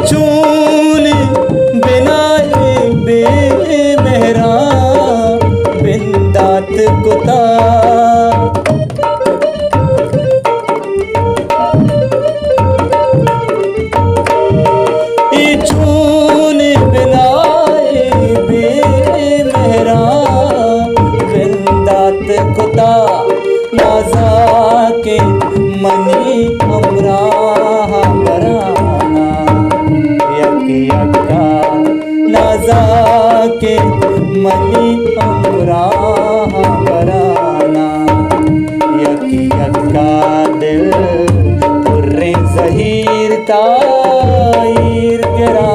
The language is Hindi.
चून बिनाए बे मेहरा बिंदात कुता चून बिनाए बे मेहरा बिंदात कुता नाजा के मनी हमरा बराना यक्का नाजा के मनी हमरा बराना यक्का दिल पुर्रे ज़हीर ताईर गिरा